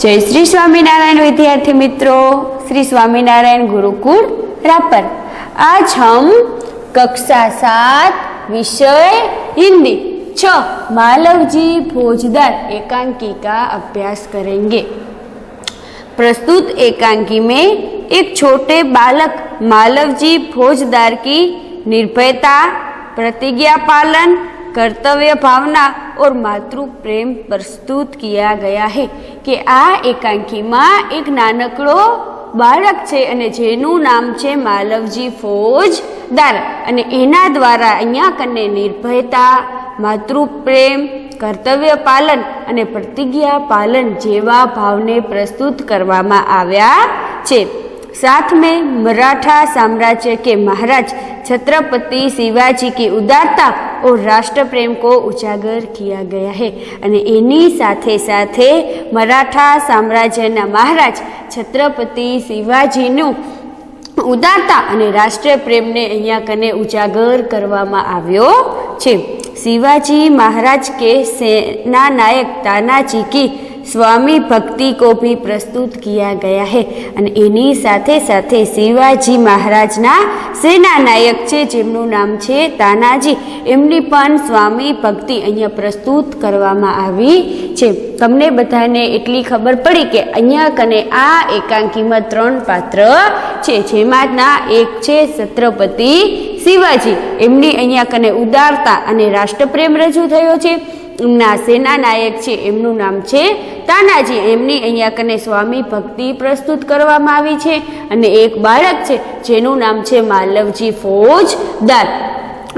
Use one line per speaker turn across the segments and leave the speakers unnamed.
जय श्री स्वामीनारायण विद्यार्थी मित्रों, श्री स्वामीनारायण गुरुकुल रापर। आज हम कक्षा 7 विषय हिंदी 6 मालवजी फौजदार एकांकी का अभ्यास करेंगे। प्रस्तुत एकांकी में एक छोटे बालक मालवजी फौजदार की निर्भयता, प्रतिज्ञा पालन, कर्तव्य भावना और मातृ प्रेम प्रस्तुत किया गया है कि आ एकांकी में एक नानकड़ो बाळक छे अने जेनुं नाम छे मालवजी फौजदार अने एना द्वारा अहींया कने निर्भयता, मातृ प्रेम, कर्तव्य पालन अने प्रतिज्ञा पालन जेवा भावने प्रस्तुत करवामां आव्या छे। साथ में मराठा साम्राज्य के महाराज छत्रपति शिवाजी की उदारता और राष्ट्र प्रेम को उजागर किया गया है अने एनी साथे साथे मराठा साम्राज्यना महाराज छत्रपति शिवाजीनु उदारता अने राष्ट्रीय प्रेम ने अहींया कने उजागर करवामां आव्यो छे। शिवाजी महाराज के सेना नायक तानाजी की स्वामी भक्ति को भी प्रस्तुत किया गया है अने एनी साथे साथे शिवाजी महाराज ना सेना नायक छे जेमनुं नाम छे तानाजी, एमनी पण स्वामी भक्ति अहींया प्रस्तुत करवामां आवी छे। तमने बधाने एटली खबर पड़ी के अहींया कने आ एकांकी में 3 पात्र छे, जेमांना एक छे छत्रपति शिवाजी, एमनी अहींया कने उदारता अने राष्ट्रप्रेम रजू थयो छे। एमना सेना नायक छे एमनुं नाम छे तानाजी, एमनी अहींया कने स्वामी भक्ति प्रस्तुत करवामां आवी छे अने एक बाळक छे जेनुं नाम छे मालवजी फौजदार,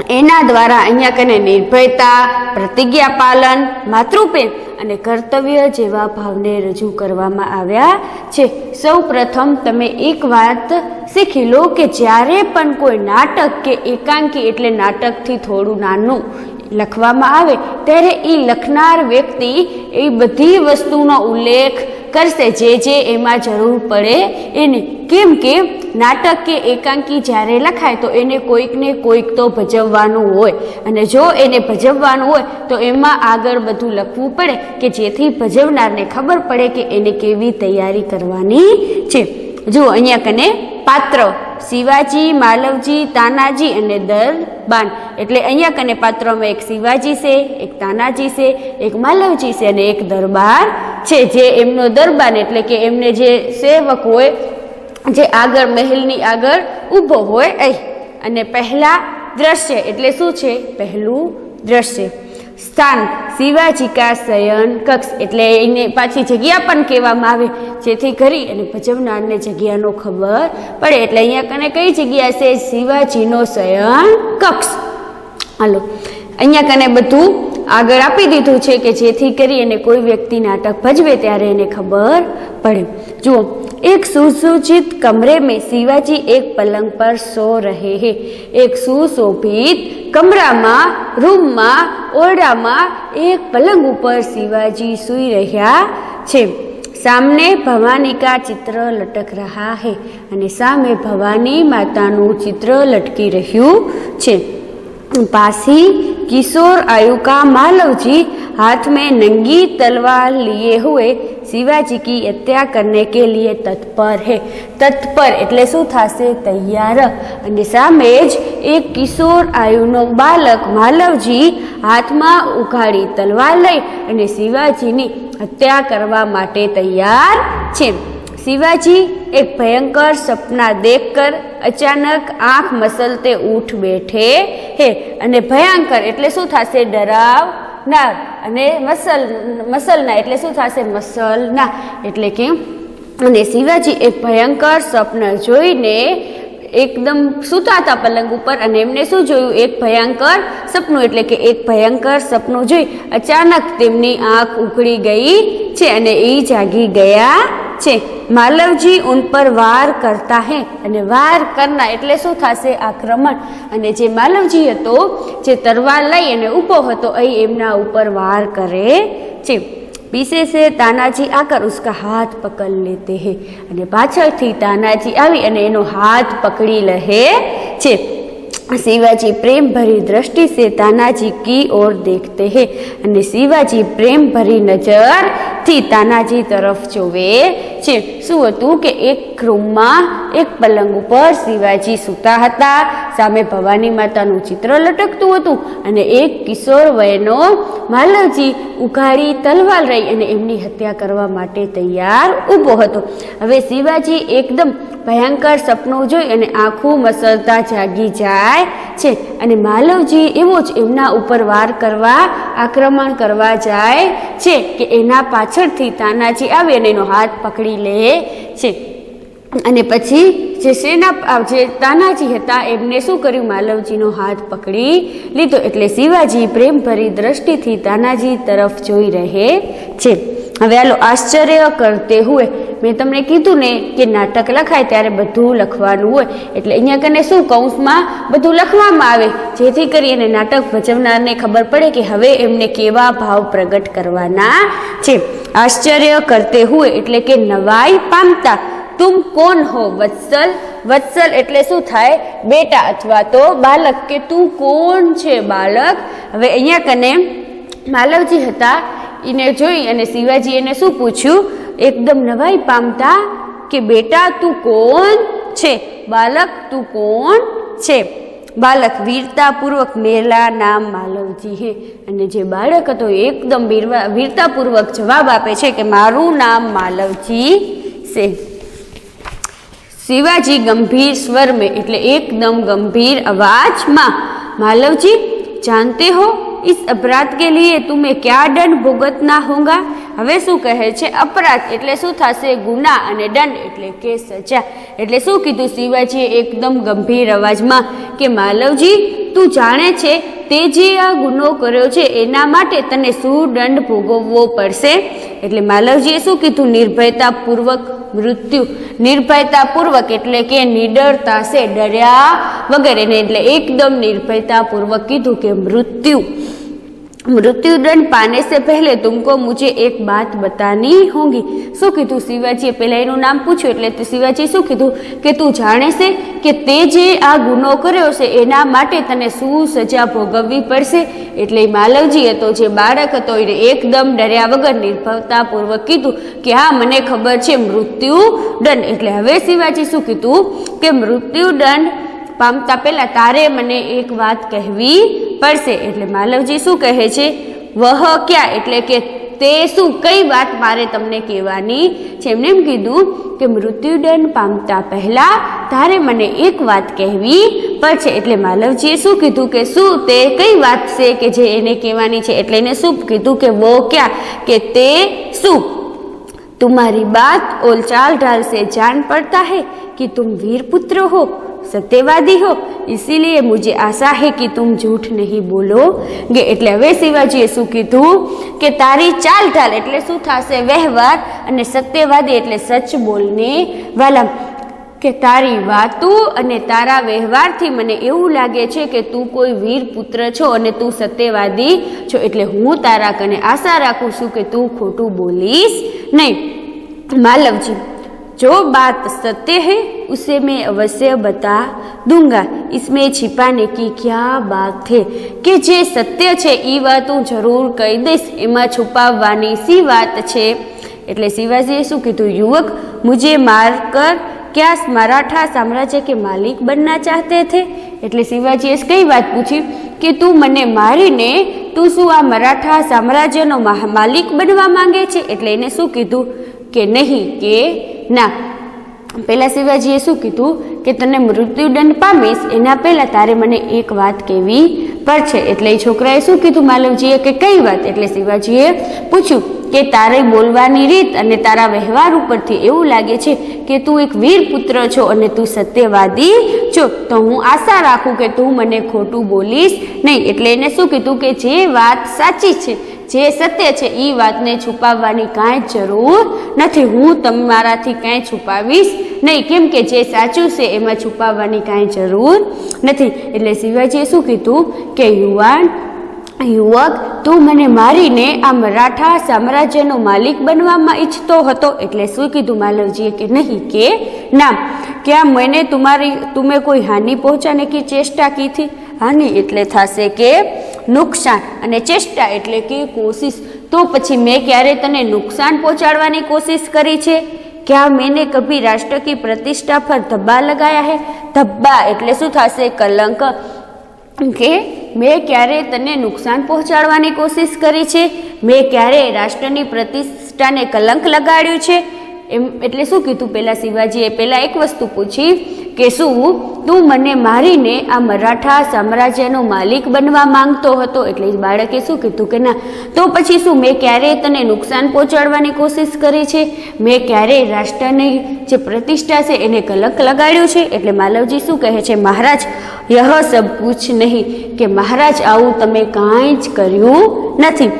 एना द्वारा अहींया कने निर्भयता, प्रतिज्ञा पालन, मातृप्रेम अने कर्तव्य जेवा भावने रजू करवामां आव्या छे। सौ प्रथम तमे एक वात शीखी लो के ज्यारे पण कोई नाटक के एकांकी एटले नाटकथी थोड़ुं नानुं लखवामां आवे त्यारे ई लखनार व्यक्ति ए बधी वस्तुनो उल्लेख करशे जे एमां जरूर पड़े एने, केम के नाटक के एकांकी ज्यारे लखाय तो एने कोईक ने कोईक तो भजववानुं होय अने जो एने भजववानुं होय तो एमां आगळ बधुं लखवुं पड़े के जेथी भजवनारने खबर पड़े के एने केवी तैयारी करवानी छे। जो अहींया कने पात्र शिवाजी, मालवजी, तानाजी अने दरबान, एटले अहींया कने पात्रों में एक शिवाजी से, एक तानाजी से, एक मालवजी से अने एक दरबार छे। जे एमनो दरबान एटले के एमने जे सेवक होय जे आगळ महलनी आगळ ऊभो होय अने पहला दृश्य एटले शुं छे, पहलुं दृश्य। स्थान शिवाजी का शयन कक्ष एटले एने पाછી जग्या पण कहेवामां आवे जेथी करी अने भजवनारने जग्यानो खबर पड़े, एटले अहींया कने कई जग्या छे शिवाजीनो शयन कक्ष। हालो अहींया कने बधुं आगळ आपी दीधुं छे के जेथी करी अने कोई व्यक्ति नाटक भजवे त्यारे एने खबर पड़े। जुओ, एक सुसज्जित कमरे में शिवाजी एक पलंग पर सो रहे हैं। एक सुशोभित कमरा में, रूम में, ओरडा में एक पलंग ऊपर शिवाजी सुई रह्या छे। सामने भवानी का चित्र लटक रहा है अने सामे भवानी मातानु चित्र लटकी रह्यु छे। पासी किशोर आयु का मालवजी हाथ में नंगी तलवार लिए हुए शिवाजी की हत्या करने के लिए तत्पर है। तत्पर एटले शुं थाशे, तैयार। अने सामे ज एक किशोर आयुनो बालक मालवजी हाथ में उघाड़ी तलवार लई अने शिवाजीनी हत्या करवा माटे तैयार छे। शिवाजी एक भयंकर सपना देखकर अचानक आंख मसलते उठ बैठे है अने भयंकर एटले शुं थाशे, डरावनार अने मसलना एटले शुं थाशे, मसलना एटले के अने शिवाजी एक भयंकर सपना जोईने एकदम सूता था पलंग ऊपर अने एमने शुं जोयुं, एक भयंकर सपनुं एटले के एक भयंकर सपनुं जोई अचानक तेमनी आंख उघड़ी गई छे अने ए जागी गया छे। मालवजी उन पर वार करता है अने वार करना एटले शुं थाशे, आक्रमण। अने जे मालवजी हतो जे तलवार लई अने ऊभो हतो अहीं एमना ऊपर वार करे छे। पीछे से तानाजी आकर उसका हाथ पकड़ लेते हैं अने पाछळथी तानाजी आवी अने एनो हाथ पकड़ी लहे छे। शिवाजी प्रेम भरी दृष्टि से तानाजी की ओर देखते हैं અને શિવાજી પ્રેમ ભરી નજરથી તાનાજી તરફ જોવે છે। શું હતું કે એક રૂમમાં એક પલંગ ઉપર શિવાજી સૂતા હતા, સામે ભવાની માતાનું ચિત્ર લટકતું હતું અને એક કિશોર વયનો માલવજી ઉઘાડી તલવાર લઈ અને એમની હત્યા કરવા માટે તૈયાર ઊભો હતો। હવે શિવાજી એકદમ ભયંકર સપનું જોઈ અને આંખું મસળતા જાગી જાય છે અને માલવજી એવો જ એમના ઉપર વાર કરવા આક્રમણ કરવા જાય છે કે એના પાછળથી તાનાજી આવે અને એનો હાથ પકડી લે છે અને પછી જે તાનાજી હતા એમને શું કર્યું, માલવજીનો હાથ પકડી લીધો। એટલે શિવાજી પ્રેમ ભરી દ્રષ્ટિથી તાનાજી તરફ જોઈ રહે છે। હવે હાલો આશ્ચર્ય કરતે હુએ, મેં તમને કીધું ને કે નાટક લખાય ત્યારે બધું લખવાનું હોય, એટલે અહીંયા કને શું કૌંસમાં બધું લખવામાં આવે જેથી કરી અને નાટક ભજવનારને ખબર પડે કે હવે એમને કેવા ભાવ પ્રગટ કરવાના છે। આશ્ચર્ય કરતે હુએ એટલે કે નવાઈ પામતા। તુમ કોણ હો વત્સલ, વત્સલ એટલે શું થાય, બેટા અથવા તો બાલક, કે તું કોણ છે બાળક। હવે અહીંયા કને માલવજી હતા એને જોઈ અને શિવાજી એને શું પૂછ્યું, એકદમ નવાઈ પામતા કે બેટા તું કોણ છે, બાલક તું કોણ છે। બાલક વીરતાપૂર્વક મેરા નામ માલવજી હે, અને જે બાળક હતો એકદમ વીરતાપૂર્વક જવાબ આપે છે કે મારું નામ માલવજી છે। शिवाजी गंभीर स्वर में એટલે एकदम गंभीर आवाज में, मालवजी जानते हो इस अपराध के लिए तुम्हें क्या दंड भुगतना होगा। હવે શું કહે છે, અપરાધ એટલે શું થશે, ગુના, અને દંડ એટલે કે સજા। એટલે શું કીધું શિવાજીએ એકદમ ગંભીર અવાજમાં કે માલવજી તું જાણે છે તે જે આ ગુનો કર્યો છે એના માટે તને શું દંડ ભોગવવો પડશે। એટલે માલવજીએ શું કીધું, નિર્ભયતાપૂર્વક મૃત્યુ। નિર્ભયતાપૂર્વક એટલે કે નિડરતા છે, ડર્યા વગર, એને એટલે એકદમ નિર્ભયતાપૂર્વક કીધું કે મૃત્યુ। मृत्युदंड पाने से पहले तुमको मुझे एक बात बतानी होगी। શું કીધું શિવાજીએ, પહેલા એનું નામ પૂછ્યું એટલે શિવાજી શું કીધું કે તું જાણે છે કે તે જે આ ગુનો કર્યો છે એના માટે તને શું સજા ભોગવવી પડશે। એટલે માલવજી હતો જે બાળક હતો એને એકદમ ડર્યા વગર નિર્ભયતાપૂર્વક કીધું કે હા મને ખબર છે મૃત્યુદંડ। એટલે હવે શિવાજી શું કીધું કે મૃત્યુદંડ પામતા પહેલા તારે મને એક વાત કહેવી પડશે। એટલે માલવજી શું કહે છે, વહ ક્યાં એટલે કે તે શું, કઈ વાત મારે તમને કહેવાની છે। એમને એમ કીધું કે મૃત્યુદંડ પામતા પહેલા તારે મને એક વાત કહેવી પડશે। એટલે માલવજીએ શું કીધું કે શું તે કઈ વાત છે કે જે એને કહેવાની છે। એટલે એને શું કીધું કે वो क्या કે તે શું, तुम्हारी बात और चाल ढाल से जान पड़ता है कि तुम वीर पुत्र हो, सत्यवादी हो, इसीलिए मुझे आशा है कि तुम झूठ नहीं बोलोगे। એટલે હવે શિવાજીએ શું કીધું કે તારી ચાલ ઢાલ એટલે શું થશે, વ્યવહાર, અને સત્યવાદી એટલે સચ બોલને વાલા, કે તારી વાતો અને તારા વ્યવહારથી મને એવું લાગે છે કે તું કોઈ વીર પુત્ર છો અને તું સત્યવાદી છો। એટલે હું તારા કને આશા રાખું છું કે તું ખોટું બોલીશ નહીં। मालवजी जो बात सत्य है उसे मैं अवश्य बता दूंगा, इसमें छिपाने की क्या बात है। કે જે સત્ય છે એ વાત હું જરૂર કહી દઈશ, એમાં છુપાવવાની સી વાત છે। એટલે શિવાજીએ શું કીધું, युवक मुझे मारकर क्या मराठा साम्राज्य के मालिक बनना चाहते थे। એટલે શિવાજીએ કઈ વાત પૂછી કે તું મને મારીને તું શું આ મરાઠા સામ્રાજ્યનો માલિક બનવા માંગે છે। એટલે એને શું કીધું કે નહીં, કે ના। પહેલા શિવાજીએ શું કીધું કે તને મૃત્યુદંડ પામીશ એના પહેલા તારે મને એક વાત કહેવી પડશે। એટલે એ છોકરાએ શું કીધું માલવજીએ કે કઈ વાત। એટલે શિવાજીએ પૂછ્યું કે તારી બોલવાની રીત અને તારા વ્યવહાર ઉપરથી એવું લાગે છે કે તું એક વીર પુત્ર છો અને તું સત્યવાદી છો, તો હું આશા રાખું કે તું મને ખોટું બોલીશ નહીં। એટલે એને શું કીધું કે જે વાત સાચી છે, જે સત્ય છે એ વાતને છુપાવવાની કાંઈ જરૂર નથી, હું તમારાથી કાંઈ છુપાવીશ નહીં, કેમ કે જે સાચું છે એમાં છુપાવવાની કાંઈ જરૂર નથી। એટલે શિવાજીએ શું કીધું કે યુવાન યુવક, તું મને મારીને આ મરાઠા સામ્રાજ્યનો માલિક બનવામાં ઈચ્છતો હતો? એટલે શું કીધું માલવજીએ કે નહીં, કે ના, क्या मैंने तुम्हें कोई हानि पहुंचाने की चेष्टा की थी? हानि એટલે થશે કે નુકસાન, અને ચેષ્ટા એટલે કે કોશિશ. તો પછી મેં ક્યારે તને નુકસાન પહોંચાડવાની કોશિશ કરી છે? क्या मैंने कभी राष्ट्र की प्रतिष्ठा पर धब्बा लगाया है? धब्बा એટલે શું થશે? કલંક. કે મેં ક્યારે તને નુકસાન પહોંચાડવાની કોશિશ કરી છે? મેં ક્યારે રાષ્ટ્રની પ્રતિષ્ઠાને કલંક લગાડ્યું છે? એમ એટલે શું કીધું? પહેલા શિવાજીએ પહેલા એક વસ્તુ પૂછી કે શું તું મને મારીને આ મરાઠા સામ્રાજ્યનો માલિક બનવા માંગતો હતો? એટલે બાળકે શું કીધું કે ના. તો પછી શું મેં ક્યારેય તને નુકસાન પહોંચાડવાની કોશિશ કરી છે? મેં ક્યારેય રાષ્ટ્રની જે પ્રતિષ્ઠા છે એને કલંક લગાડ્યું છે? એટલે માલવજી શું કહે છે? મહારાજ, યહ સબ કુછ નહીં, કે મહારાજ આવું તમે કાંઈ જ કર્યું નથી.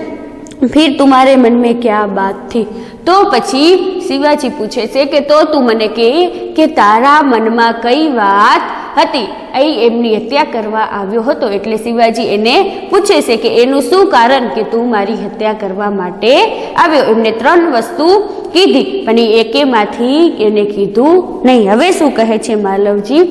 फिर तुम्हारे मन में क्या बात थी? तो પછી શિવાજી પૂછે છે કે તો તું મને કે તારા મનમાં કઈ વાત હતી? અહીં એમની હત્યા કરવા આવ્યો હતો. એટલે શિવાજી એને પૂછે છે કે એનું શું કારણ કે તું મારી હત્યા કરવા માટે આવ્યો. એમને 3 વસ્તુ કીધી, પણ એકેમાંથી એને કીધું નહીં. હવે શું કહે છે માલવજી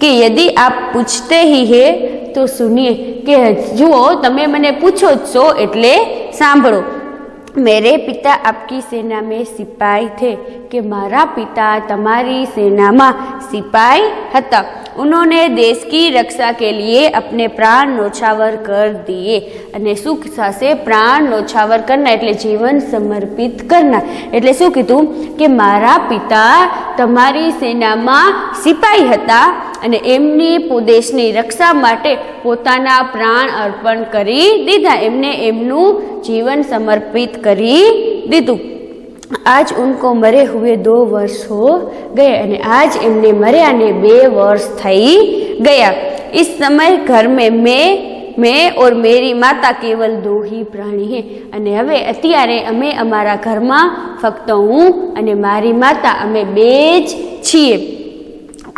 કે યદि આપ પૂછતે ही है તો સુનિए, કે જુઓ તમે મને પૂછો જ છો એટલે સાંભળો. मेरे पिता आपकी सेना में सिपाही थे, કે મારા પિતા તમારી સેનામાં સિપાही હતા. उन्होंने देश की रक्षा के लिए अपने प्राण न्योछावर कर दिए. અને શું થશે? પ્રાણ ન્યોછાવર કરના એટલે જીવન સમર્પિત કરના. એટલે શું કીધું કે મારા પિતા તમારી સેનામાં સિપાહી હતા અને એમની દેશની રક્ષા માટે પોતાના પ્રાણ અર્પણ કરી દીધા. એમને એમનું જીવન સમર્પિત કરી દીધું. आज उनको मरे हुए 2 वर्ष हो गए, અને આજ એમને મર્યાને 2 વર્ષ થઈ ગયા. इस समय घर में मैं और मेरी माता केवल 2 ही प्राणी हैं. અને હવે અત્યારે અમે અમારા ઘરમાં ફક્ત હું અને મારી માતા અમે 2 જ છીએ.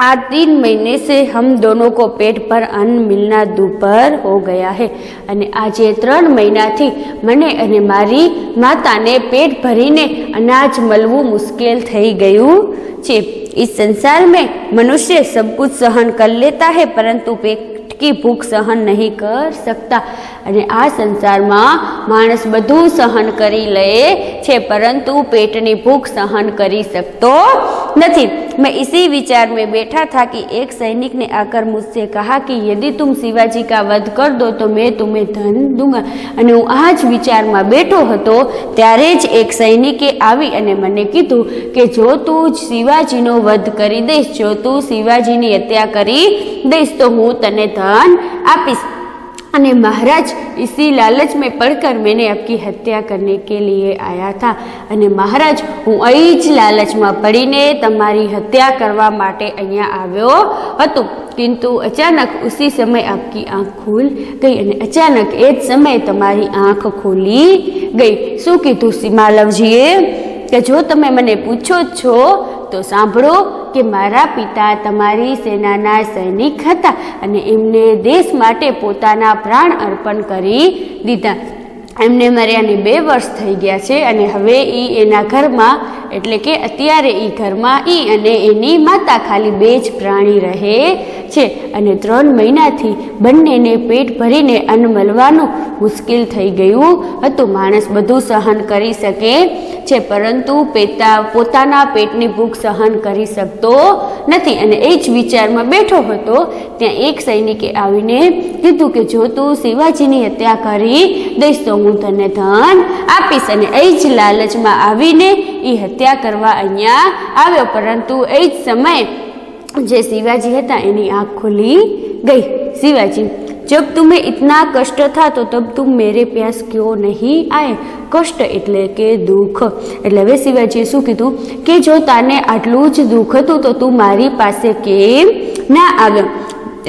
आज 3 महीने से हम दोनों को पेट पर अन्न मिलना दुभर हो गया है. અને આજે 3 મહિનાથી મને અને મારી માતાને પેટ ભરીને અનાજ મળવું મુશ્કેલ થઈ ગયું છે. इस संसार में मनुष्य सब कुछ सहन कर लेता है परंतु पेट की भूख सहन नहीं कर सकता. અને આ સંસારમાં માણસ બધું સહન કરી લે છે પરંતુ પેટની ભૂખ સહન કરી શકતો નથી. मैं इसी विचार में बैठा था कि एक सैनिक ने आकर मुझसे कहा कि यदि तुम शिवाजी का वध कर दो तो मैं तुम्हें धन दूंगा. અને હું આ જ વિચારમાં બેઠો હતો ત્યારે જ એક સૈનિકે આવી અને મને કીધું કે જો તું શિવાજીનો વધ કરી દઈશ, જો તું શિવાજીની હત્યા કરી દઈશ તો હું તને ધન આપીશ. અને महाराज इसी लालच में पड़कर मैंने आपकी हत्या करने के लिए आया था. અને મહારાજ હું અહીં જ લાલચમાં પડીને તમારી હત્યા કરવા માટે અહીંયા આવ્યો હતો. किंतु अचानक उसी समय आपकी आँख खुल गई. અને અચાનક એ જ સમયે તમારી આંખ ખુલી ગઈ. શું કીધું માલવજીએ કે જો તમે મને પૂછો છો તો સાંભળો કે મારા પિતા તમારી સેનાના સૈનિક હતા અને એમને દેશ માટે પોતાના પ્રાણ અર્પણ કરી દીધા. એમને મર્યાને 2 વર્ષ થઈ ગયા છે અને હવે એના ઘરમાં એટલે કે અત્યારે ઘરમાં અને એની માતા ખાલી 2 જ પ્રાણી રહે છે. અને 3 મહિનાથી બંનેને પેટ ભરીને અન્ન મળવાનું મુશ્કેલ થઈ ગયું હતું. માણસ બધું સહન કરી શકે છે પરંતુ પોતાના પેટની ભૂખ સહન કરી શકતો નથી. અને એ જ વિચારમાં બેઠો હતો ત્યાં એક સૈનિકે આવીને કીધું કે જો તું શિવાજીની હત્યા કરી દઈશ તો હું તને ધન આપીશ. અને એ જ લાલચમાં આવીને એ હત્યા કરવા અહીંયા આવ્યો. પરંતુ એ જ સમયે જે शिवाजी હતા એની આંખ ખુલી ગઈ. शिवाजी, जब तुम्हें इतना कष्ट था तो तब तुम मेरे पास क्यों नहीं आए? कष्ट એટલે કે દુઃખ. એટલે હવે શિવાજીએ શું કીધું કે જો તાને આટલું જ દુઃખ હતું તો તું મારી પાસે કેમ ના આવ્યો?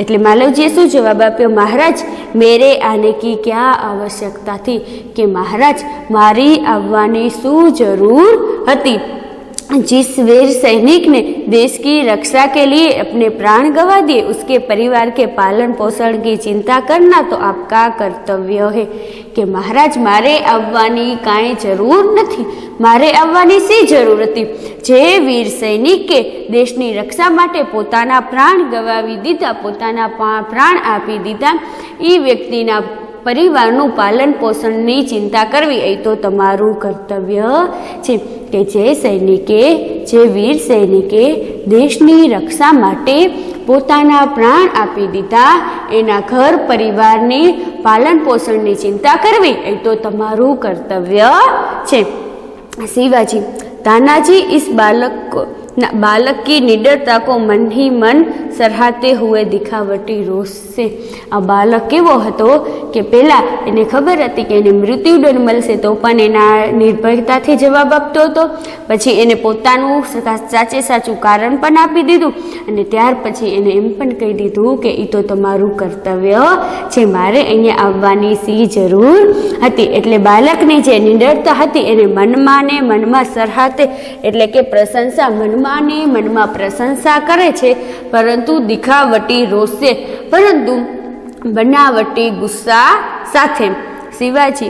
એટલે માલવજીએ શું જવાબ આપ્યો? મહારાજ, મેરે આને કી ક્યાં આવશ્યકતા થી? કે મહારાજ મારી આવવાની શું જરૂર હતી? जिस वीर सैनिक ने देश की रक्षा के लिए अपने प्राण गंवा दिए उसके परिवार के पालन पोषण की चिंता करना तो आपका कर्तव्य है। कि महाराज मारे आवવાની કાંઈ જરૂર નથી, મારે આવવાની શી જરૂર હતી? જે વીર સૈનિકે દેશની રક્ષા માટે પોતાના પ્રાણ ગવાવી દીધા, પોતાના પ્રાણ આપી દીધા, એ વ્યક્તિના પરિવારનું પાલન પોષણની ચિંતા કરવી એ તો તમારું કર્તવ્ય છે। કે જે વીર સૈનિકે દેશની રક્ષા માટે પોતાના પ્રાણ આપી દીધા, એના ઘર પરિવારની પાલન પોષણની ચિંતા કરવી એ તો તમારું કર્તવ્ય છે। शिवाजी तानाजी इस बालक की निडरता को मन ही मन सराहते हुए दिखावटी रोष से। आ बालक केवो हतो के पहला एने खबर हती के एने मृत्युदंड मळशे तो पण एना निर्भयताथी जवाब आपतो हतो, पछी एने पोतानुं साचे साचुं कारण पण आपी दीधुं अने त्यार पछी एने एम पण कही दीधुं के ई तो तमारुं कर्तव्य छे, मारे अहींया आववानी सी जरूर हती। एटले बालकनी जे निडरता हती एने मनमा ने मनमा सराहते एटले के प्रशंसा मनमा ने मनमा प्रशंसा करे छे, परंतु दिखावटी रोषे परंतु बनावटी गुस्सा साथे। शिवाजी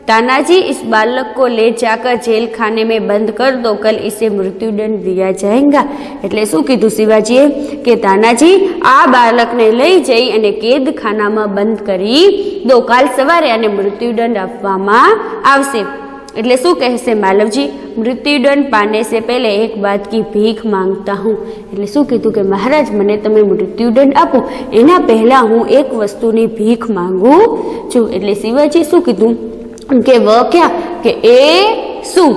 तानाजी इस बालक को ले जाकर जेल खाने में बंद कर दो, कल इसे मृत्युदंड दिया जाएगा। एटले शुं कीधुं शिवाजीए के तानाजी आ बालक ने लई जई अने कैद खाना में बंद करी दो, काल सवारे आने मृत्युदंड आपवामां आवशे। એટલે શું કહેશે માલવજી? મૃત્યુદંડ પાને से पहले एक बात की भीख मांगता हूँ। એટલે શું કીધું કે મહારાજ મને તમે મૃત્યુદંડ આપો એના પહેલા હું એક વસ્તુની ભીખ માંગુ છું। એટલે શિવાજી શું કીધું કે વ क्या કે એ શું?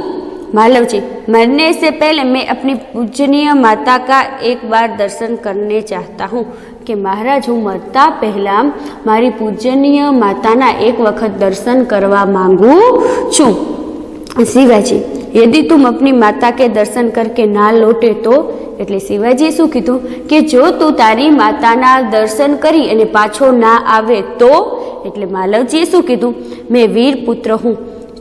मालव जी मरने से पहले मैं अपनी पूजनीय माता का एक बार दर्शन करने चाहता हूँ। कि महाराज हूँ मरता पहला मारी पूजनीय माताना एक वखत दर्शन करवा मांगू छू। शिवाजी यदि तुम अपनी माता के दर्शन करके ना लौटे तो? એટલે શિવાજીએ શું કીધું કે જો તું તારી માતાના દર્શન કરી અને પાછો ના આવે તો? એટલે માલવજીએ શું કીધું मैं वीर पुत्र हूँ,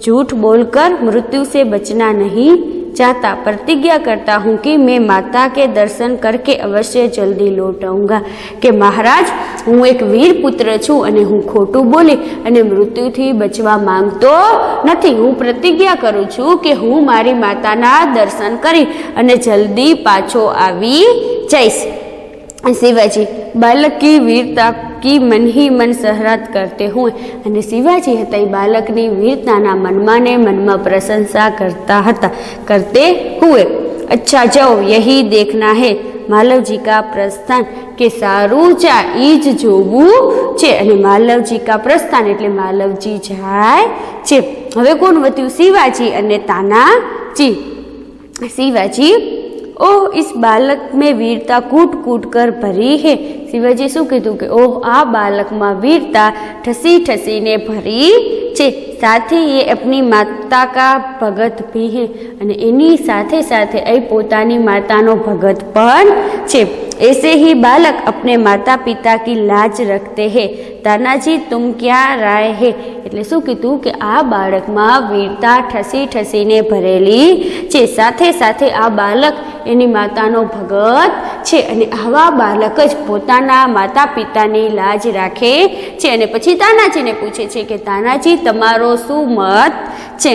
झूठ बोलकर मृत्यु से बचना नहीं चाहता, प्रतिज्ञा करता हूँ कि मैं माता के दर्शन करके अवश्य जल्दी लौट आऊँगा। कि महाराज हूँ एक वीर पुत्र छूँ अने हूँ खोटू बोली अने मृत्युथी बचवा मांगतो नथी। हूँ प्रतिज्ञा करूँ छूँ कि हूँ मारी माताना दर्शन करी अने जल्दी पाछो आवी जाईश। शिवाजी बालक की वीरता की मन ही मन सहरात करते हुए अने शिवाजी हता बालकनी वीरताना मनमा ने मनमा प्रशंसा करते हुए अच्छा जाओ यही देखना है मालवजी का प्रस्थान के सारू चा ईज जोवू छे। अने मालवजी का प्रस्थान एटले मालवजी जाय छे। हवे कोण वत्युं? शिवाजी अने तानाजी। शिवाजी ओह इस बालक में वीरता कूट कूट कर भरी है। शिवाजी शू कीधुं के ओह आ बालक में वीरता ठसी ठसी ने भरी छे, साथ ही ये अपनी माता का भगत भी है अने एनी साथे साथे ए पोतानी मातानो भगत पण छे। ऐसे ही बालक अपने माता पिता की लाज रखते हैं। तानाजी तुम क्या राय है? એટલે શું કીધું કે આ બાળકમાં વીરતા ઠસી ઠસીને ભરેલી છે, સાથે સાથે આ બાલક એની માતાનો ભગત છે અને આવા બાલક જ પોતાના માતા પિતાની લાજ રાખે છે। અને પછી તાનાજીને પૂછે છે કે તાનાજી તમારો શું મત છે?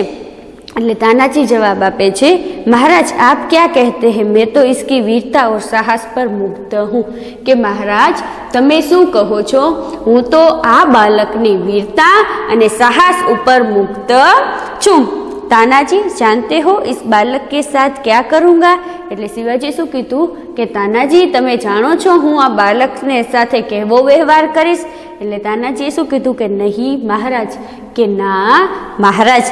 એટલે તાનાજી જવાબ આપે છે महाराज आप क्या कहते हैं? मैं तो इसकी वीरता और साहस पर मुग्ध हूँ। कि महाराज तमे शू कहो छो? हूँ तो आ बालकनी वीरता अने साहस ऊपर मुग्ध छूं। तानाजी जानते हो इस बालक के साथ क्या करूँगा? એટલે શિવાજી શું કીધું કે તાનાજી તમે જાણો છો હું આ બાલકને સાથે કેવો વ્યવહાર કરીશ? એટલે તાનાજીએ શું કીધું કે નહીં महाराज। કે ના महाराज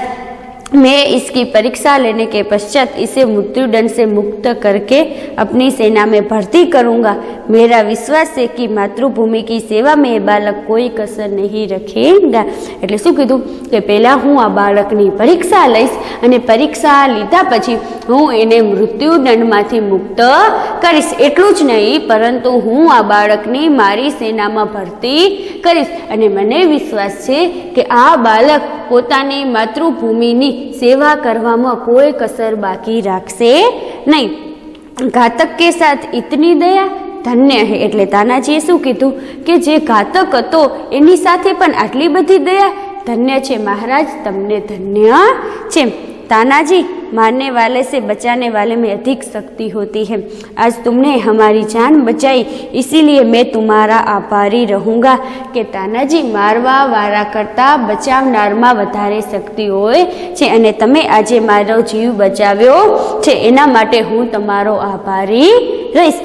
मैं इसकी परीक्षा लेने के पश्चात इसे मृत्युदंड से मुक्त करके अपनी सेना में भर्ती करूंगा। मेरा विश्वास है कि मातृभूमि की सेवा में ये बालक कोई कसर नहीं रखेगा। એટલે શું કીધું કે પહેલા હું આ બાળકની પરીક્ષા લઈશ અને પરીક્ષા લીધા પછી હું એને મૃત્યુદંડમાંથી મુક્ત કરીશ। એટલું જ નહીં પરંતુ હું આ બાળકની મારી સેનામાં ભરતી કરીશ અને મને વિશ્વાસ છે કે આ બાળક પોતાની માતૃભૂમિની સેવા કરવામાં કોઈ કસર બાકી રાખશે नहीं, घातक के साथ इतनी दया धन्य है। એટલે તાનાજીએ શું કીધું કે જે ઘાતક હતો એની સાથે પણ આટલી બધી દયા धन्य છે। महाराज તમને धन्य છે। तानाजी, मारने वाले से बचाने वाले में अधिक शक्ति होती है। आज तुमने हमारी जान बचाई, इसीलिए मैं तुम्हारा आभारी रहूँगा। कि तानाजी, मारवा वाला करता बचावनारमा वधारे शक्ति होय छे अने तमे आजे मारो जीव बचाव्यो छे एना माटे हूँ तमारो आभारी रहीश।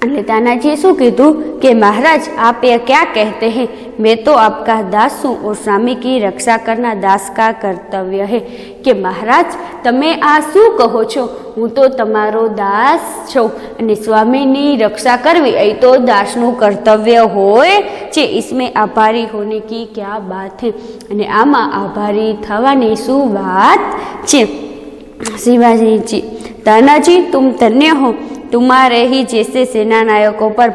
એટલે तानाजी शू कीधु कि महाराज आप ये क्या कहते हैं? मैं तो आपका दास हूँ और स्वामी की रक्षा करना दास का कर्तव्य है। कि महाराज तमे आ शू कहो छो? हूँ तो तमारो दास छो अने स्वामीनी रक्षा करवी ए तो दासनु कर्तव्य होय छे। इसमें आभारी होने की क्या बात है? अने आमा आभारी थवानी शू बात छे? शिवाजी जी, तानाजी तुम धन्य हो, तुम्हारे ही जैसे सेना नायकों पर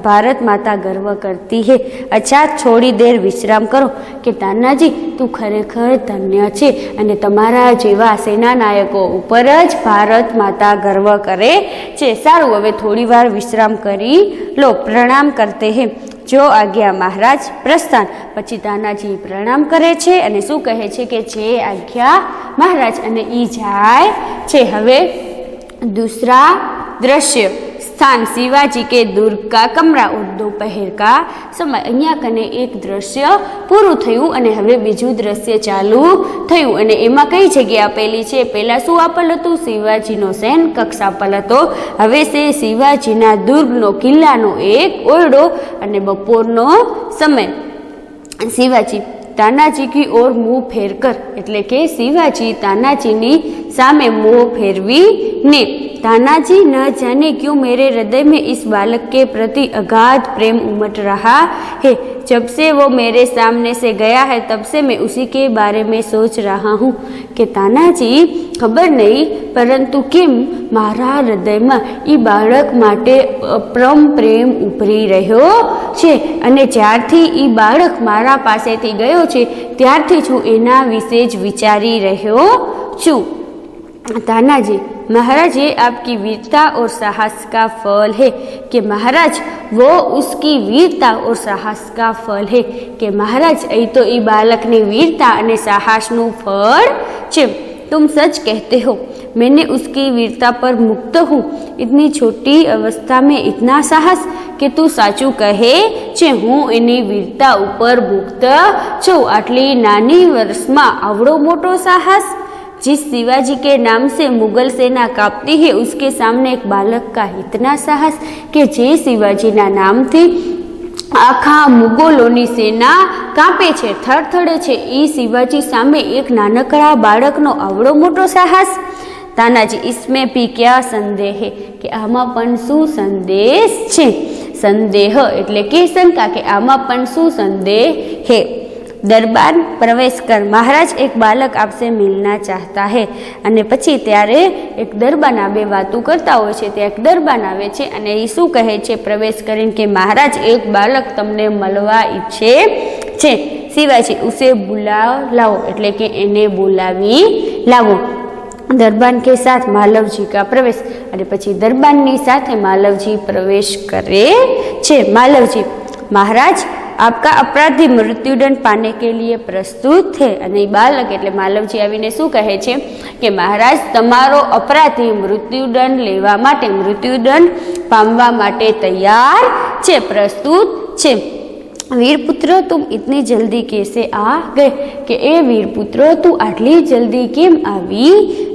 भारत माता गर्व करती है। अच्छा, थोड़ी देर विश्राम करो। कि तानाजी तू खरेखर धन्य छे अने तमारा जेवा सेना नायकों ऊपर ज भारत माता गर्व करे छे। सारू, हवे थोड़ी वार विश्राम करी लो। प्रणाम करते हैं। जो आज्ञा महाराज। प्रस्थान। पछी तानाजी प्रणाम करे छे अने शुं कहे छे कि जे आज्ञा महाराज अने ई जाय छे। हवे दूसरा दृश्य। स्थान शिवाजी के दुर्ग का कमरा और दोपहर का समय। अहींया कने एक दृश्य पूरुं थयुं अने हवे बीजुं दृश्य चालू थयुं अने एमां कई जग्या आपेली छे? पहेला शुं आपेल हतुं? शिवाजीनो सैन कक्ष आपेल हतो। हवे से शिवाजीना दुर्गनो किल्लानो एक ओरडो अने बपोरनो समय। शिवाजी तानाजी की ओर मुंह फेर कर, एटले के शिवाजी तानाजीनी सामे मुंह फेरवी ने। तानाजी, न जाने क्यों मेरे हृदय में इस बालक के प्रति अगाध प्रेम उमड़ रहा है। जब से वो मेरे सामने से गया है तब से मैं उसी के बारे में सोच रहा हूँ। कि तानाजी, खबर नहीं परंतु केम मारा हृदय में ई बाळक माटे अपरम प्रेम उभरी रह्यो छे अने ज्यारथी ई बाळक मारा पासेथी गयो छे त्यारथी छुं एना विशे ज विचारी रह्यो छुं। तानाजी, महाराज ये आपकी वीरता और साहस का फल है। कि महाराज वो उसकी वीरता और साहस का फल है। कि महाराज ए तो ई बालक ने वीरता अने साहसनु फल छे। तुम सच कहते हो, मैंने उसकी वीरता पर मुक्त हूँ। इतनी छोटी अवस्था में इतना साहस? कि तू साचू कहे छे, हूँ एनी वीरता ऊपर मुक्त छुं। आटली नानी वर्षमां आवडो मोटो साहस? जिस शिवाजी के नाम से मुगल सेना कांपती है उसके सामने एक बालक का इतना साहस? कि जे शिवाजीना नाम थी आखा मुगलोनी सेना कांपे छे, थरथड़े छे, ई शिवाजी सामे एक नानकड़ा बाळकनो आवडो मोटो साहस? तानाजी, इसमें भी क्या संदेह है? कि आमा पण शुं संदेश छे? संदेह एटले के शंका। कि आमा पण शुं संदेह है? दरबार प्रवेश कर। महाराज, एक बालक आपसे मिलना चाहता है। अने पछी त्यारे एक दरबान बे वातों करता होय छे। त्यां एक दरबान आवे छे अने ई शुं कहे छे प्रवेश करीने कि महाराज, एक बालक तमने मळवा इच्छे छे। शिवाजी, उसे बुलाव लाओ, एटले के एने बोलावी लावो। दरबान के साथ मालवजी का प्रवेश। अने पछी दरबाननी साथे मालवजी प्रवेश करे छे। मालवजी, महाराज आपका अपराधी मृत्युदंड पाने के लिए प्रस्तुत है। अने बालक एटले मालवजी आवीने शुं कहे छे कि महाराज तमारो अपराधी मृत्युदंड लेवा माटे, मृत्युदंड पामवा माटे तैयार छे, प्रस्तुत छे। वीरपुत्र, तुम इतनी जल्दी कैसे आ गए? कि ए वीरपुत्र, तू आटली जल्दी केम आवी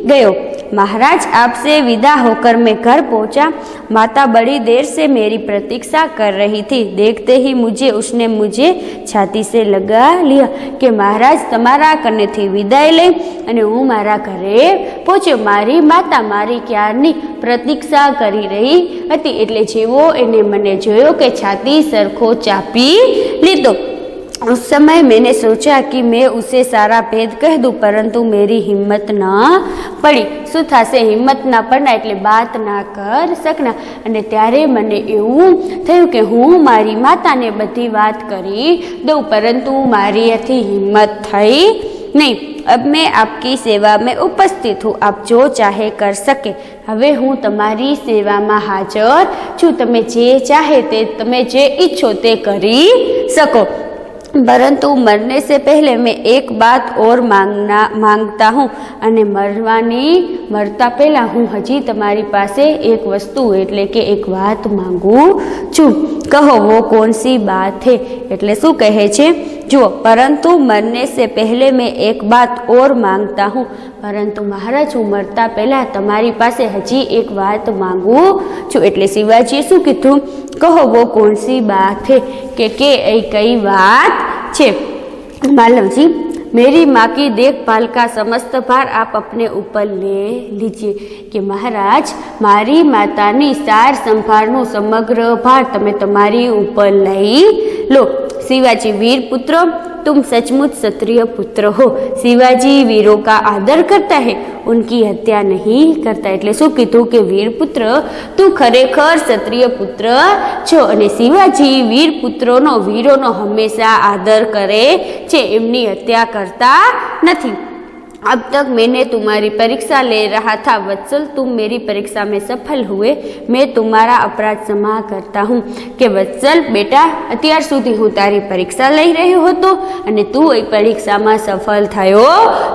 गयो? महाराज, आपसे विदा होकर मैं घर पहुंचा। माता बड़ी देर से मेरी प्रतीक्षा कर रही थी। देखते ही उसने मुझे छाती से लगा लिया। कि महाराज तमारा कनेथी विदाय ले अने हूँ मारा घरे पहुंच्यो। मारी माता मारी क्याરની प्रतीक्षा करी रही हती। एटले जेवो एने मने जोयो कि छाती सरखो चापी लीधो। उस समय मैंने सोचा कि मैं उसे सारा भेद कह दूं, परंतु मेरी हिम्मत न पड़ी। शुं थशे? हिम्मत न पड़ना एटले बात ना कर सकना। अने त्यारे मने एवुं थयुं कि हूँ मारी माताने बधी वात करी दऊं, परंतु मारीथी हिम्मत थई नहीं। अब मैं आपकी सेवा में उपस्थित हूँ, आप जो चाहे कर सके। હવે હું તમારી સેવામાં હાજર છું, તમે જે ચાહે તે, તમે જે ઈચ્છો તે કરી શકો। परंतु मरने से पहले मैं एक बात और मांगता हूँ, अने मरता पहला हूँ हजी तमारी पासे एक वस्तु एटले के एक बात मांगू छू। कहो वो कौन सी बात है? एटले शू कहे छे जो परंतु मरने से पहले मैं एक बात और मांगता हूँ, परंतु महाराज हूँ मरता पहला तमारी पासे हजी एक बात मांगू छू। एटले शिवाजीए शू कीधुं? कहो वो कौन सी बात है? के कई बात छे? मालव जी, मेरी माँ की देखभाल का समस्त भार आप अपने ऊपर ले लीजिए। कि महाराज मारी मातानी सार संभाळनो समग्र भार तमे तमारी ऊपर लई लो। शिवाजी वीर पुत्र, तुम सचमुच क्षत्रिय पुत्र हो। शिवाजी वीरों का आदर करता है, उनकी हत्या नहीं करता। एटले शुं कीधुं के वीर पुत्र तू खरेखर क्षत्रिय पुत्र छो, अने शिवाजी वीर पुत्रोनो वीरोनो हमेशा आदर करे छे, एमनी हत्या करता नहीं। अब तक मैंने तुम्हारी परीक्षा ले रहा था वत्सल, तुम मेरी परीक्षा में सफल हुए, मैं तुम्हारा अपराध क्षमा करता हूँ। कि वत्सल बेटा, अत्यार सुधी हूँ तारी परीक्षा लई रह्यो हतो अने तू ए परीक्षा में सफल थयो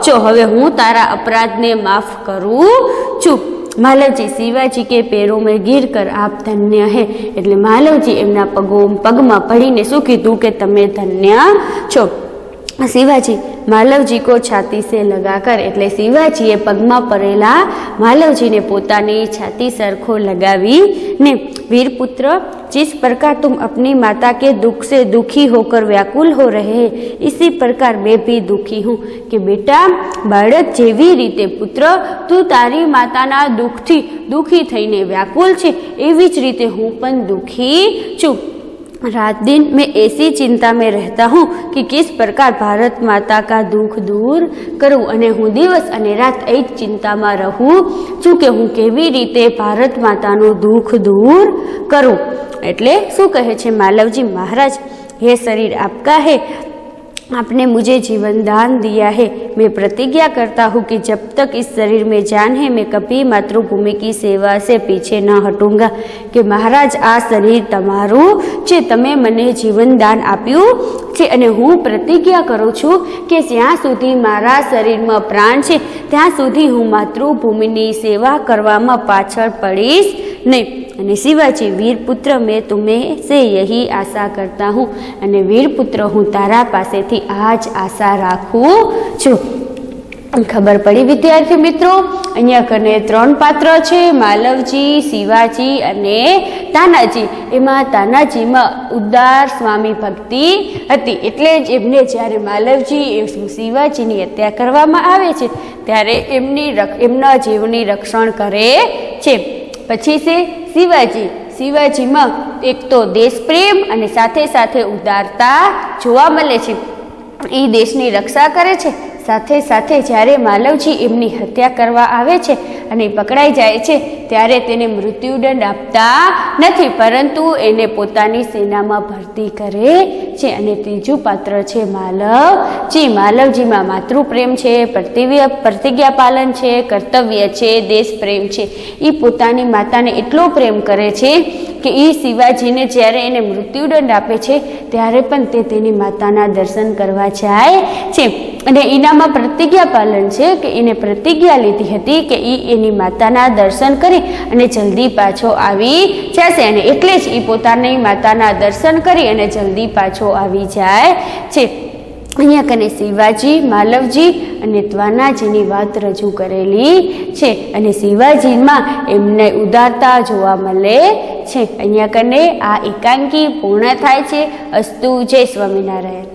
छो, हवे हूँ तारा अपराध ने माफ करूँ छू। मालवजी शिवाजी के पैरों में गिर कर आप धन्य है। एटले मालवजी एमना पगमां पड़ीने शुं कीधुं के तमे धन्य छो। शिवाजी मालवजी को छाती से लगाकर, एटले शिवाजीए पगमां पड़ेला मालवजी ने पोतानी छाती सरखो लगावी ने, वीरपुत्र जिस प्रकार तुम अपनी माता के दुख से दुखी होकर व्याकुल हो रहे हैं, इसी प्रकार मैं भी दुखी हूँ। कि बेटा बाळक जेवी रीते पुत्र तू तारी माताना दुखथी दुखी थईने व्याकुल छे, एवी ज रीते हूँ पण दुखी छूं। रात दिन मैं ऐसी चिंता में रहता हूँ कि किस प्रकार भारत माता का दुख दूर करूँ, अने हूँ दिवस अने रात ए चिंता में रहूँ छूं के हूँ केवी रीते भारत मातानु दुख दूर करूँ। एटले शू कहे छे मालवजी, महाराज ये शरीर आपका है, आपने मुझे जीवन दान दिया है। मैं प्रतिज्ञा करता हूँ कि जब तक इस शरीर में जान है मैं कभी मातृभूमि की सेवा से पीछे न हटूंगा। कि महाराज आ शरीर तमारू छे, तमे मने जीवन दान आप्युं छे अने हूँ प्रतिज्ञा करूँ छूं कि ज्यां सुधी मारा शरीर में प्राण छे त्यां सुधी हूँ मातृभूमिनी सेवा करवामां पाछळ पड़ीश नहीं। अने शिवाजी वीरपुत्र मैं तुम्हें से यही आशा करता हूँ, अने वीरपुत्र हूँ तारा पासेथी आज आशा राखूं छूं। खबर पड़ी विद्यार्थी मित्रों, अहींया कने 3 पात्र छे, मालवजी, शिवाजी अने तानाजी। एमां तानाजीमां उदार स्वामी भक्ति हती, एटले ज एमने ज्यारे मालवजी शिवाजीनी हत्या करवामां आवे छे त्यारे एमना जीवनी रक्षण करे छे। पछी से शिवाजी में एक तो देश प्रेम अने साथे साथे उदारता जोवा मळे छे। ई देशनी रक्षा करे छे, साथे साथे ज्यारे मालवजी एमनी हत्या करवा आवे छे अने पकड़ाई जाए छे त्यारे तेने मृत्युदंड आपता नथी, परंतु एने पोतानी सेनामां भरती करे छे। अने त्रीजું पात्र छे मालवजी। मालवजीमां मातृप्रेम छे, प्रतिज्ञा पालन छे, कर्तव्य छे, देश प्रेम छे। ई पोतानी माताने एटलो प्रेम करे छे कि ई शिवाजीने ज्यारे एने मृत्युदंड आपे छे त्यारे पण ते तेनी माताना दर्शन करवा जाय छे। अने एनामां प्रतिज्ञा पालन छे कि एने प्रतिज्ञा लीधी हती कि ई एनी माताना दर्शन करी अने जल्दी पाछो आवी जशे, अने एटले ज ई पोतानी माताना दर्शन करी अने जल्दी पाछो आवी जाय छे। अहींया कने शिवाजी, मालवजी अने तानाजीनी वात रजू करेली छे अने शिवाजीमां एमने उदारता जोवा मळे छे। अहींया कने आ एकांकी पूर्ण थाय छे। अस्तु। जय स्वामीनारायण।